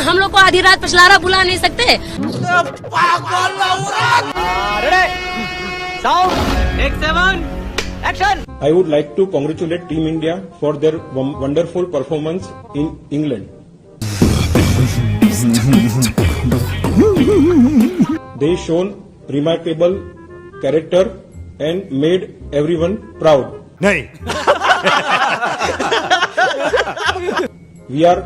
हम लोग को आधी रात पछलारा बुला नहीं सकते? I would like to congratulate Team India for their wonderful performance in England. They shown remarkable character and made everyone proud. नहीं। We are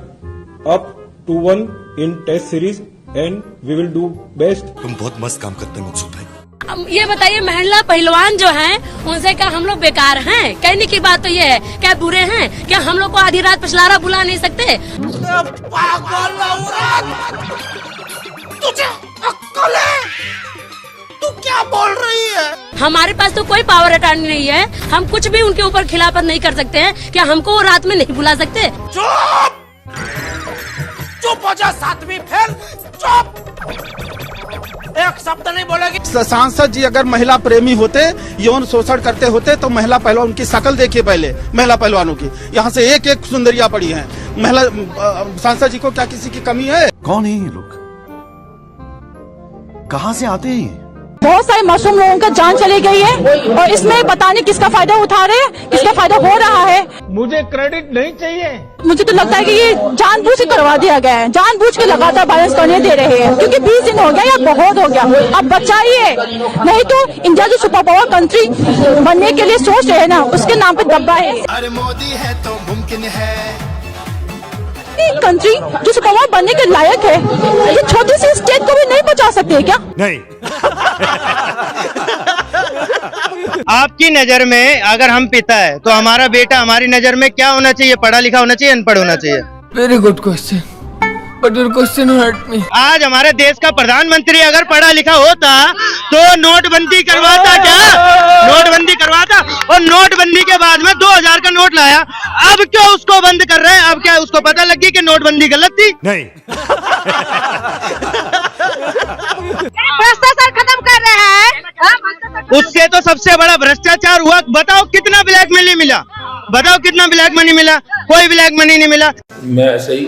up 2-1 in Test series and we will do best. तुम बहुत मस्त काम करते हैं मकसूद भाई। ये बताइए, महिला पहलवान जो हैं, उनसे क्या हम लोग बेकार हैं? कहने की बात तो ये है, क्या बुरे हैं? क्या हम लोग को आधी रात पछलारा बुला नहीं सकते? तुझे अक्ल है? तू क्या बोल रही है? हमारे पास तो कोई पावर अटॉर्नी नहीं है, हम कुछ भी उनके ऊपर खिलाफत नहीं कर सकते हैं। क्या हमको वो रात में नहीं बुला सकते? चुप चुप हो जा, सातवीं फेल, चुप, एक शब्द नहीं बोलेगी। सांसद जी अगर महिला प्रेमी होते, यौन शोषण करते होते तो महिला पहलवान, उनकी शक्ल देखिए पहले महिला पहलवानों की। यहाँ से एक एक सुंदरिया पड़ी हैं। महिला सांसद जी को क्या किसी की कमी है? कौन है ये लोग? कहाँ से आते हैं? बहुत सारे मासूम लोगों का जान चली गई है और इसमें पता नहीं किसका फायदा उठा रहे हैं, किसका फायदा हो रहा है। मुझे क्रेडिट नहीं चाहिए। मुझे तो लगता है कि ये जानबूझ के करवा दिया गया है, जानबूझ के लगातार वायलेंस करने दे रहे हैं, क्योंकि 20 दिन हो गया या बहुत हो गया। अब बचाइए, नहीं तो इंडिया जो सुपर पावर कंट्री बनने के लिए सोच रहे हैं ना, उसके नाम पे दब्बा है। अरे मोदी है तो मुमकिन है। कंट्री जो सुपर पावर बनने के लायक है, ये छोटी सी स्टेट को भी नहीं बचा सकते क्या? नहीं। आपकी नजर में अगर हम पिता है तो हमारा बेटा हमारी नजर में क्या होना चाहिए? पढ़ा लिखा होना चाहिए, अनपढ़ होना चाहिए? Very good question, but your question hurt me. आज हमारे देश का प्रधानमंत्री अगर पढ़ा लिखा होता तो नोटबंदी करवाता क्या? नोटबंदी करवाता, और नोटबंदी के बाद में 2000 का नोट लाया। अब क्यों उसको बंद कर रहे हैं? अब क्या उसको पता लगी कि नोटबंदी गलत थी? नहीं। भ्रष्टाचार खत्म कर रहे हैं। उससे तो सबसे बड़ा भ्रष्टाचार हुआ। बताओ कितना ब्लैक मनी मिला? बताओ कितना ब्लैक मनी मिला? कोई ब्लैक मनी नहीं मिला। मैं ऐसे ही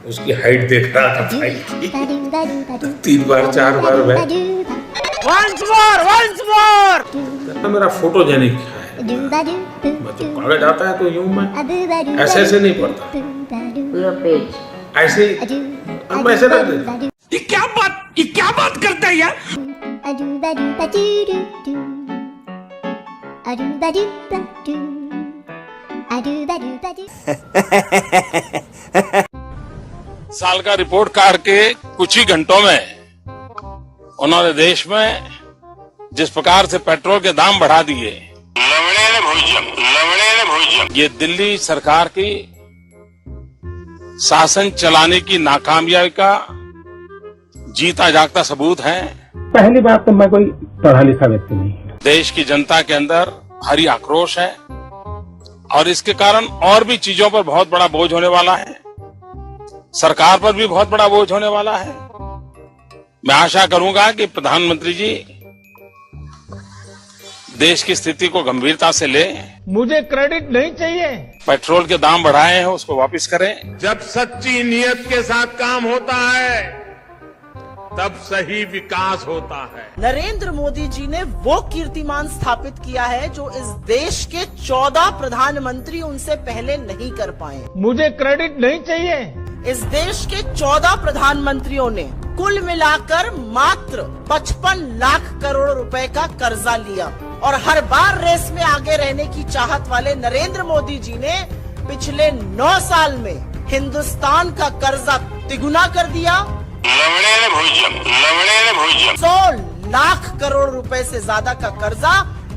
उसकी हाइट देख रहा था भाई की। 3 बार 4 बार Once more। मेरा फोटोजेनिक है। मैं तो कागज आता है तो यूं मैं ऐसे नहीं पढ़ता, ऐसे हम ऐसे रख देते। ये क्या बात करता है यार? साल का रिपोर्ट कार्ड के कुछ ही घंटों में उन्होंने देश में जिस प्रकार से पेट्रोल के दाम बढ़ा दिए, ये दिल्ली सरकार की शासन चलाने की नाकामयाबी का जीता जागता सबूत है। पहली बात तो मैं कोई पढ़ा लिखा व्यक्ति नहीं हूँ। देश की जनता के अंदर भारी आक्रोश है और इसके कारण और भी चीजों पर बहुत बड़ा बोझ होने वाला है, सरकार पर भी बहुत बड़ा बोझ होने वाला है। मैं आशा करूंगा कि प्रधानमंत्री जी देश की स्थिति को गंभीरता से ले। मुझे क्रेडिट नहीं चाहिए। पेट्रोल के दाम बढ़ाए हैं उसको वापस करें। जब सच्ची नीयत के साथ काम होता है तब सही विकास होता है। नरेंद्र मोदी जी ने वो कीर्तिमान स्थापित किया है जो इस देश के 14 प्रधानमंत्री उनसे पहले नहीं कर पाए। मुझे क्रेडिट नहीं चाहिए। इस देश के 14 प्रधानमंत्रियों ने कुल मिलाकर मात्र 55 लाख करोड़ रुपए का कर्जा लिया और हर बार रेस में आगे रहने की चाहत वाले नरेंद्र मोदी जी ने पिछले 9 साल में हिंदुस्तान का कर्जा तिगुना कर दिया। 100 लाख करोड़ रुपए से ज्यादा का कर्जा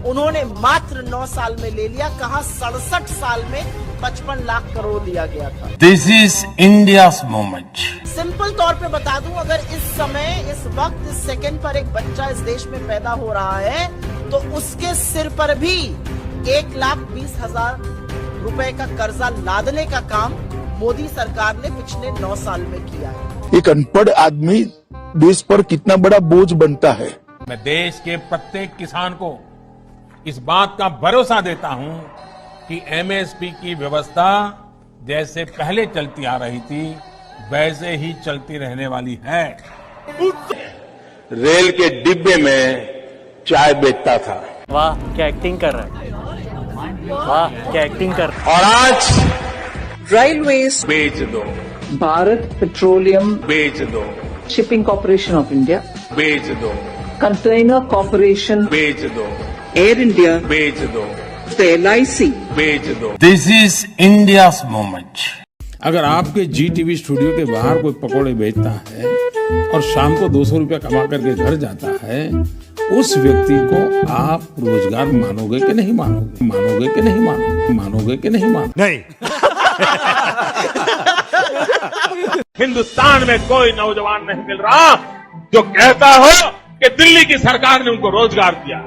उन्होंने मात्र 9 साल में ले लिया। कहां 67 साल में 55 लाख करोड़ लिया गया था। This is India's moment. Simple तौर पे बता दूं, अगर इस समय, इस वक्त, इस सेकंड पर एक बच्चा इस देश में पैदा हो रहा है तो उसके सिर पर भी 1,20,000 रुपए का कर्जा लादने का काम मोदी सरकार ने पिछले 9 साल में किया है। एक अनपढ़ आदमी देश पर कितना बड़ा बोझ बनता है। मैं देश के प्रत्येक किसान को इस बात का भरोसा देता हूं कि एमएसपी की व्यवस्था जैसे पहले चलती आ रही थी वैसे ही चलती रहने वाली है। रेल के डिब्बे में चाय बेचता था। वाह क्या एक्टिंग कर रहा है, वाह क्या एक्टिंग कर रहा है। और आज रेलवेज बेच दो, भारत पेट्रोलियम बेच दो, शिपिंग कॉर्पोरेशन ऑफ इंडिया, बेच दो, कंटेनर कॉर्पोरेशन, बेच दो, एयर इंडिया, बेच दो, LIC, बेच दो। This is India's moment. अगर आपके GTV स्टूडियो के बाहर कोई पकौड़े बेचता है और शाम को 200 रुपया कमा करके घर जाता है, उस व्यक्ति को आप रोजगार मानोगे कि नहीं मानोगे? मानोगे कि नहीं मानोगे? मानोगे कि नहीं मानोगे? नहीं। हिंदुस्तान में कोई नौजवान नहीं मिल रहा जो कहता हो कि दिल्ली की सरकार ने उनको रोजगार दिया।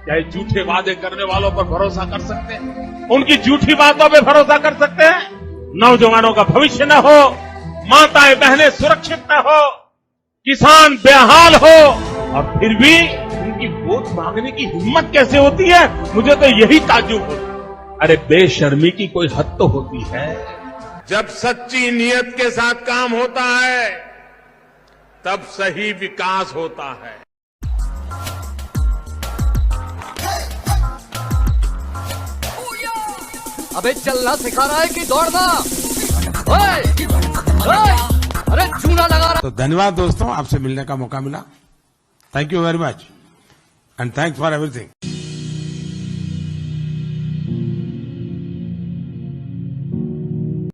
क्या ये झूठे वादे करने वालों पर भरोसा कर सकते हैं? उनकी झूठी बातों पे भरोसा कर सकते हैं? नौजवानों का भविष्य न हो, माताएं बहनें सुरक्षित न हो, किसान बेहाल हो, और फिर भी उनकी वोट मांगने की हिम्मत कैसे होती है? मुझे तो यही ताज्जुब होता है। अरे बेशर्मी की कोई हद तो होती है। जब सच्ची नियत के साथ काम होता है तब सही विकास होता है। अबे चलना सिखा रहा है कि दौड़ना? ओए, ओए, अरे चूना लगा रहा। तो धन्यवाद दोस्तों, आपसे मिलने का मौका मिला। Thank you very much and thanks for everything.